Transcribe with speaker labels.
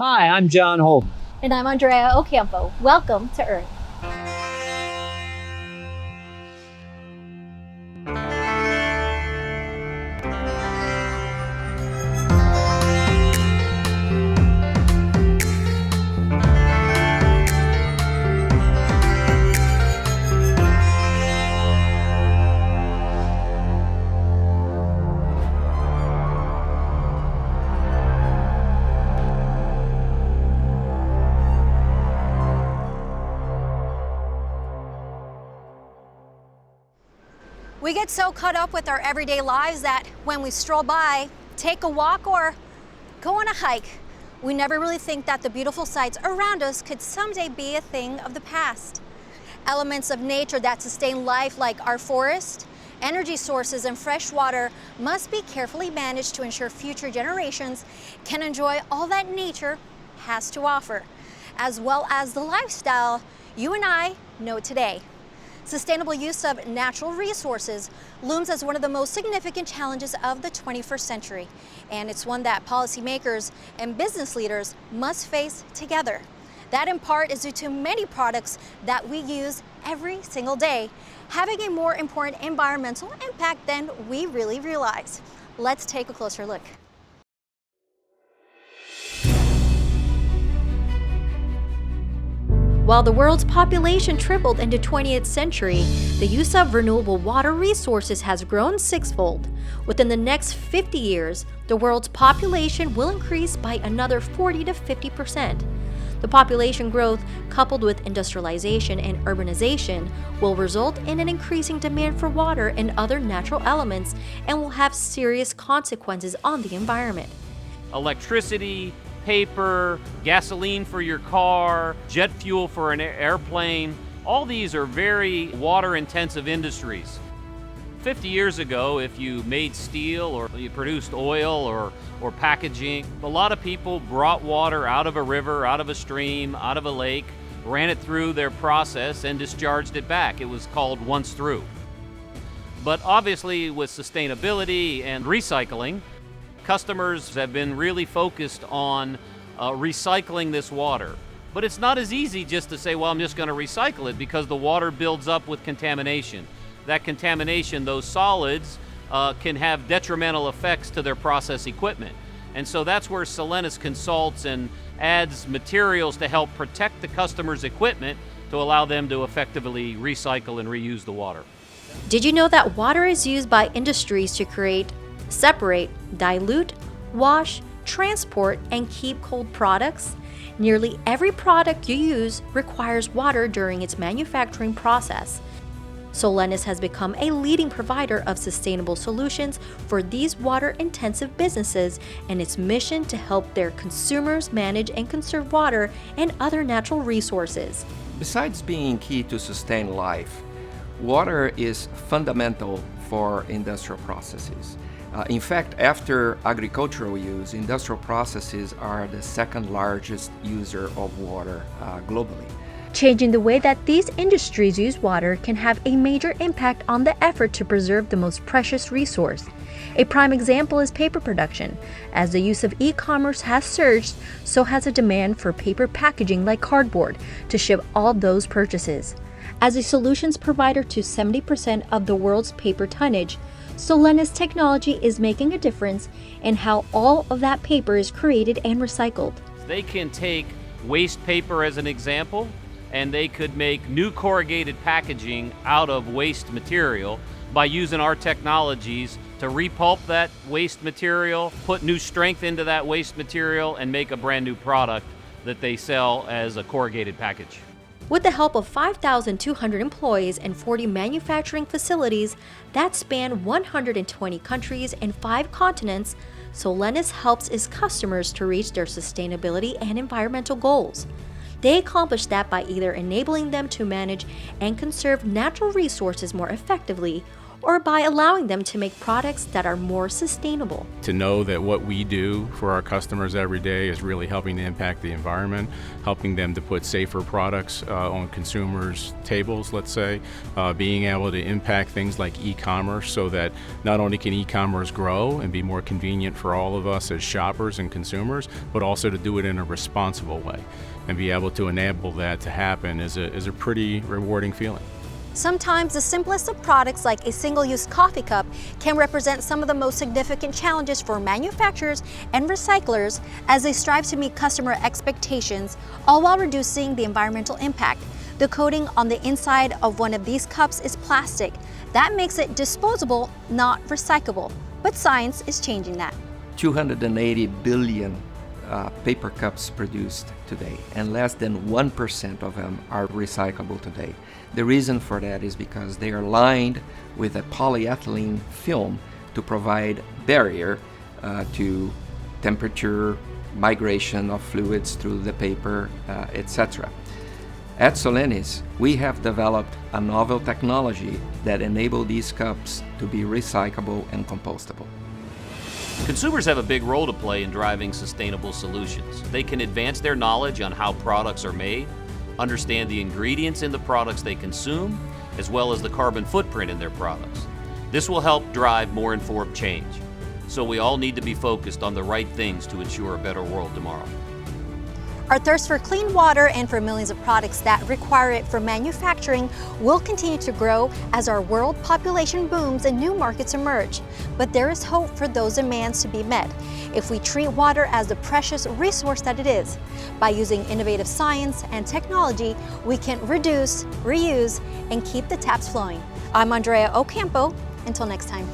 Speaker 1: Hi, I'm John Holden.
Speaker 2: And I'm Andrea Ocampo. Welcome to Earth. We get so caught up with our everyday lives that when we stroll by, take a walk, or go on a hike, we never really think that the beautiful sights around us could someday be a thing of the past. Elements of nature that sustain life, like our forest, energy sources, and fresh water, must be carefully managed to ensure future generations can enjoy all that nature has to offer, as well as the lifestyle you and I know today. Sustainable use of natural resources looms as one of the most significant challenges of the 21st century, and it's one that policymakers and business leaders must face together. That in part is due to many products that we use every single day having a more important environmental impact than we really realize. Let's take a closer look. While the world's population tripled in the 20th century, the use of renewable water resources has grown sixfold. Within the next 50 years, the world's population will increase by another 40 to 50%. The population growth, coupled with industrialization and urbanization, will result in an increasing demand for water and other natural elements and will have serious consequences on the environment.
Speaker 3: Electricity, paper, gasoline for your car, jet fuel for an airplane, all these are very water-intensive industries. 50 years ago, if you made steel or you produced oil or packaging, a lot of people brought water out of a river, out of a stream, out of a lake, ran it through their process and discharged it back. It was called once through. But obviously with sustainability and recycling, customers have been really focused on recycling this water. But it's not as easy just to say, well, I'm just going to recycle it, because the water builds up with contamination. That contamination, those solids, can have detrimental effects to their process equipment. And so that's where Solenis consults and adds materials to help protect the customer's equipment to allow them to effectively recycle and reuse the water.
Speaker 2: Did you know that water is used by industries to create, separate, dilute, wash, transport, and keep cold products? Nearly every product you use requires water during its manufacturing process. Solenis has become a leading provider of sustainable solutions for these water-intensive businesses and its mission to help their consumers manage and conserve water and other natural resources.
Speaker 4: Besides being key to sustain life, water is fundamental for industrial processes. In fact, after agricultural use, industrial processes are the second largest user of water globally.
Speaker 2: Changing the way that these industries use water can have a major impact on the effort to preserve the most precious resource. A prime example is paper production. As the use of e-commerce has surged, so has a demand for paper packaging like cardboard to ship all those purchases. As a solutions provider to 70% of the world's paper tonnage, Solenis technology is making a difference in how all of that paper is created and recycled.
Speaker 3: They can take waste paper as an example, and they could make new corrugated packaging out of waste material by using our technologies to repulp that waste material, put new strength into that waste material, and make a brand new product that they sell as a corrugated package.
Speaker 2: With the help of 5,200 employees and 40 manufacturing facilities that span 120 countries and 5 continents, Solenis helps its customers to reach their sustainability and environmental goals. They accomplish that by either enabling them to manage and conserve natural resources more effectively,
Speaker 1: or by allowing them to make products that are more sustainable.
Speaker 5: To know that what we do for our customers every day is really helping to impact the environment, helping them to put safer products on consumers' tables, let's say, being able to impact things like e-commerce so that not only can e-commerce grow and be more convenient for all of us as shoppers and consumers, but also to do it in a responsible way. And be able to enable that to happen is a pretty rewarding feeling.
Speaker 2: Sometimes the simplest of products, like a single-use coffee cup, can represent some of the most significant challenges for manufacturers and recyclers as they strive to meet customer expectations, all while reducing the environmental impact. The coating on the inside of one of these cups is plastic. That makes it disposable, not recyclable. But science is changing that.
Speaker 4: 280 billion paper cups produced today, and less than 1% of them are recyclable today. The reason for that is because they are lined with a polyethylene film to provide barrier to temperature, migration of fluids through the paper, etc. At Solenis, we have developed a novel technology that enables these cups to be recyclable and compostable.
Speaker 3: Consumers have a big role to play in driving sustainable solutions. They can advance their knowledge on how products are made, understand the ingredients in the products they consume, as well as the carbon footprint in their products. This will help drive more informed change. So we all need to be focused on the right things to ensure a better world tomorrow.
Speaker 2: Our thirst for clean water and for millions of products that require it for manufacturing will continue to grow as our world population booms and new markets emerge. But there is hope for those demands to be met if we treat water as the precious resource that it is. By using innovative science and technology, we can reduce, reuse, and keep the taps flowing. I'm Andrea Ocampo. Until next time.